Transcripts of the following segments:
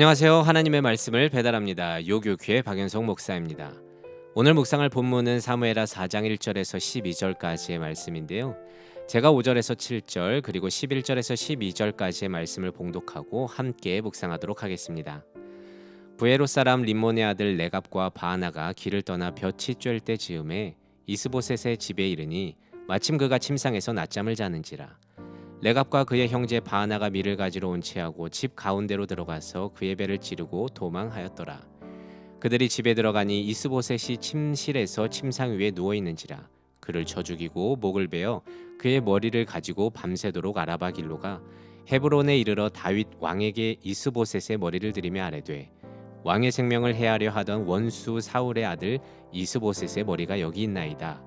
안녕하세요. 하나님의 말씀을 배달합니다. 요교회 박연성 목사입니다. 오늘 묵상할 본문은 사무엘하 4장 1절에서 12절까지의 말씀인데요. 제가 5절에서 7절 그리고 11절에서 12절까지의 말씀을 봉독하고 함께 묵상하도록 하겠습니다. 부에롯 사람 림몬의 아들 레갑과 바하나가 길을 떠나 볕이 쬐을 때 즈음에 이스보셋의 집에 이르니 마침 그가 침상에서 낮잠을 자는지라. 레갑과 그의 형제 바하나가 밀을 가지러 온 채하고 집 가운데로 들어가서 그의 배를 찌르고 도망하였더라. 그들이 집에 들어가니 이스보셋이 침실에서 침상 위에 누워 있는지라. 그를 쳐 죽이고 목을 베어 그의 머리를 가지고 밤새도록 아라바 길로 가 헤브론에 이르러 다윗 왕에게 이스보셋의 머리를 들이며 아뢰되 왕의 생명을 해하려 하던 원수 사울의 아들 이스보셋의 머리가 여기 있나이다.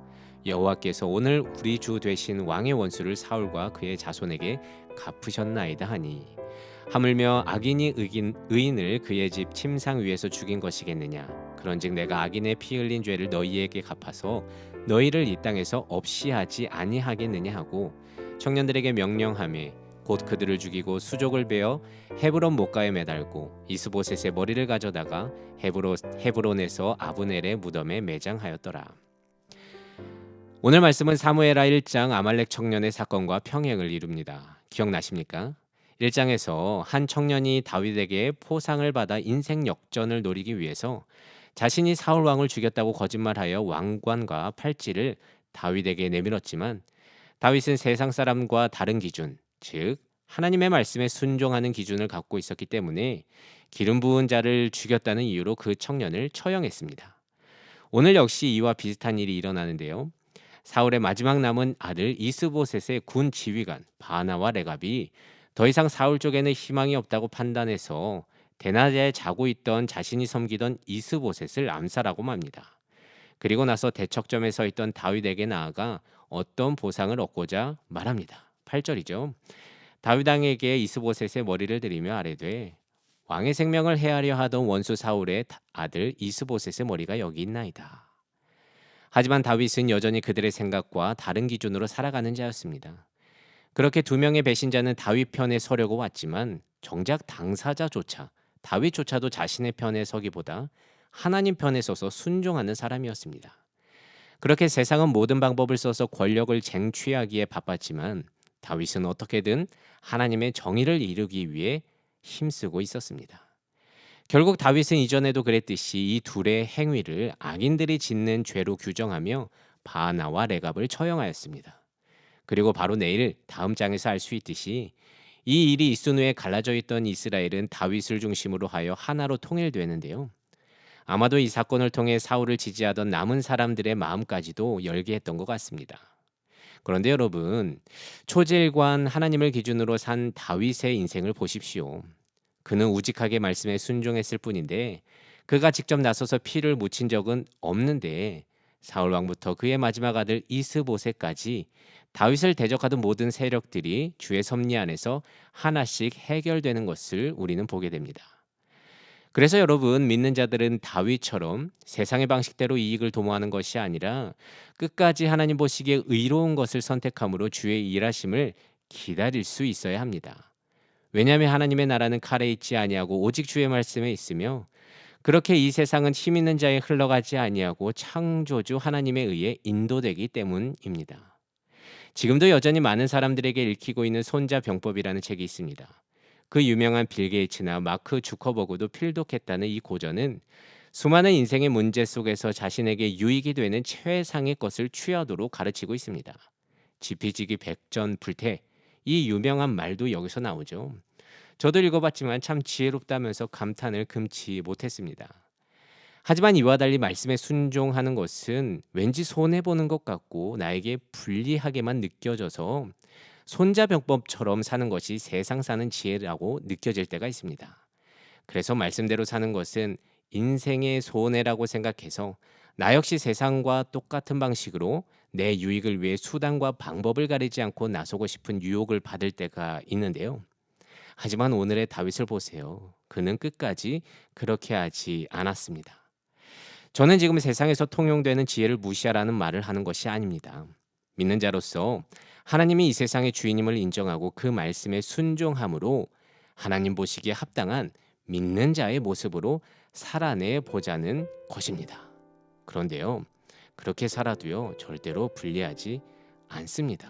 여호와께서 오늘 우리 주 되신 왕의 원수를 사울과 그의 자손에게 갚으셨나이다 하니 하물며 악인이 의인을 그의 집 침상 위에서 죽인 것이겠느냐. 그런즉 내가 악인의 피 흘린 죄를 너희에게 갚아서 너희를 이 땅에서 없이 하지 아니하겠느냐 하고 청년들에게 명령하매 곧 그들을 죽이고 수족을 베어 헤브론 못가에 매달고 이스보셋의 머리를 가져다가 헤브론에서 아브넬의 무덤에 매장하였더라. 오늘 말씀은 사무엘하 1장 아말렉 청년의 사건과 평행을 이룹니다. 기억나십니까? 1장에서 한 청년이 다윗에게 포상을 받아 인생 역전을 노리기 위해서 자신이 사울 왕을 죽였다고 거짓말하여 왕관과 팔찌를 다윗에게 내밀었지만 다윗은 세상 사람과 다른 기준, 즉 하나님의 말씀에 순종하는 기준을 갖고 있었기 때문에 기름 부은 자를 죽였다는 이유로 그 청년을 처형했습니다. 오늘 역시 이와 비슷한 일이 일어나는데요. 사울의 마지막 남은 아들 이스보셋의 군 지휘관 바하나와 레갑이 더 이상 사울 쪽에는 희망이 없다고 판단해서 대낮에 자고 있던 자신이 섬기던 이스보셋을 암살하고 맙니다. 그리고 나서 대척점에 서 있던 다윗에게 나아가 어떤 보상을 얻고자 말합니다. 8절이죠. 다윗 왕에게 이스보셋의 머리를 들이며 아뢰되 왕의 생명을 해하려 하던 원수 사울의 아들 이스보셋의 머리가 여기 있나이다. 하지만 다윗은 여전히 그들의 생각과 다른 기준으로 살아가는 자였습니다. 그렇게 두 명의 배신자는 다윗 편에 서려고 왔지만 정작 당사자조차 다윗조차도 자신의 편에 서기보다 하나님 편에 서서 순종하는 사람이었습니다. 그렇게 세상은 모든 방법을 써서 권력을 쟁취하기에 바빴지만 다윗은 어떻게든 하나님의 정의를 이루기 위해 힘쓰고 있었습니다. 결국 다윗은 이전에도 그랬듯이 이 둘의 행위를 악인들이 짓는 죄로 규정하며 바하나와 레갑을 처형하였습니다. 그리고 바로 내일 다음 장에서 알 수 있듯이 이 일이 있은 후에 갈라져 있던 이스라엘은 다윗을 중심으로 하여 하나로 통일되는데요. 아마도 이 사건을 통해 사울을 지지하던 남은 사람들의 마음까지도 열게 했던 것 같습니다. 그런데 여러분, 초질관 하나님을 기준으로 산 다윗의 인생을 보십시오. 그는 우직하게 말씀에 순종했을 뿐인데 그가 직접 나서서 피를 묻힌 적은 없는데 사울 왕부터 그의 마지막 아들 이스보셋까지 다윗을 대적하던 모든 세력들이 주의 섭리 안에서 하나씩 해결되는 것을 우리는 보게 됩니다. 그래서 여러분, 믿는 자들은 다윗처럼 세상의 방식대로 이익을 도모하는 것이 아니라 끝까지 하나님 보시기에 의로운 것을 선택함으로 주의 일하심을 기다릴 수 있어야 합니다. 왜냐하면 하나님의 나라는 칼에 있지 아니하고 오직 주의 말씀에 있으며 그렇게 이 세상은 힘 있는 자에 흘러가지 아니하고 창조주 하나님에 의해 인도되기 때문입니다. 지금도 여전히 많은 사람들에게 읽히고 있는 손자병법이라는 책이 있습니다. 그 유명한 빌 게이츠나 마크 주커버그도 필독했다는 이 고전은 수많은 인생의 문제 속에서 자신에게 유익이 되는 최상의 것을 취하도록 가르치고 있습니다. 지피지기 백전불태, 이 유명한 말도 여기서 나오죠. 저도 읽어봤지만 참 지혜롭다면서 감탄을 금치 못했습니다. 하지만 이와 달리 말씀에 순종하는 것은 왠지 손해보는 것 같고 나에게 불리하게만 느껴져서 손자병법처럼 사는 것이 세상 사는 지혜라고 느껴질 때가 있습니다. 그래서 말씀대로 사는 것은 인생의 손해라고 생각해서 나 역시 세상과 똑같은 방식으로 내 유익을 위해 수단과 방법을 가리지 않고 나서고 싶은 유혹을 받을 때가 있는데요. 하지만 오늘의 다윗을 보세요. 그는 끝까지 그렇게 하지 않았습니다. 저는 지금 세상에서 통용되는 지혜를 무시하라는 말을 하는 것이 아닙니다. 믿는 자로서 하나님이 이 세상의 주인임을 인정하고 그 말씀에 순종함으로 하나님 보시기에 합당한 믿는 자의 모습으로 살아내 보자는 것입니다. 그런데요, 그렇게 살아도요, 절대로 불리하지 않습니다.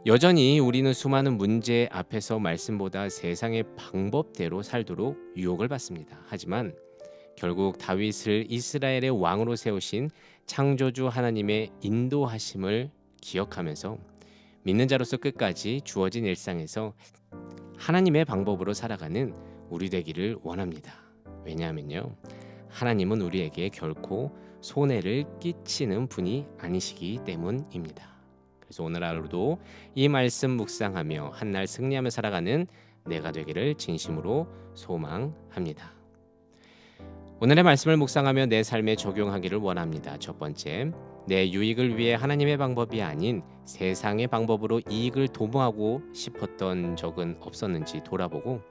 여전히 우리는 수많은 문제 앞에서 말씀보다 세상의 방법대로 살도록 유혹을 받습니다. 하지만 결국 다윗을 이스라엘의 왕으로 세우신 창조주 하나님의 인도하심을 기억하면서 믿는 자로서 끝까지 주어진 일상에서 하나님의 방법으로 살아가는 우리 되기를 원합니다. 왜냐하면요, 하나님은 우리에게 결코 손해를 끼치는 분이 아니시기 때문입니다. 그래서 오늘 하루도 이 말씀 묵상하며 한날 승리하며 살아가는 내가 되기를 진심으로 소망합니다. 오늘의 말씀을 묵상하며 내 삶에 적용하기를 원합니다. 첫 번째, 내 유익을 위해 하나님의 방법이 아닌 세상의 방법으로 이익을 도모하고 싶었던 적은 없었는지 돌아보고,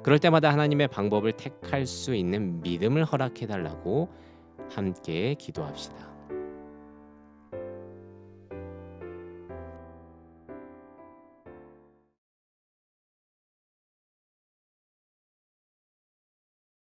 그럴 때마다 하나님의 방법을 택할 수 있는 믿음을 허락해 달라고 함께 기도합시다.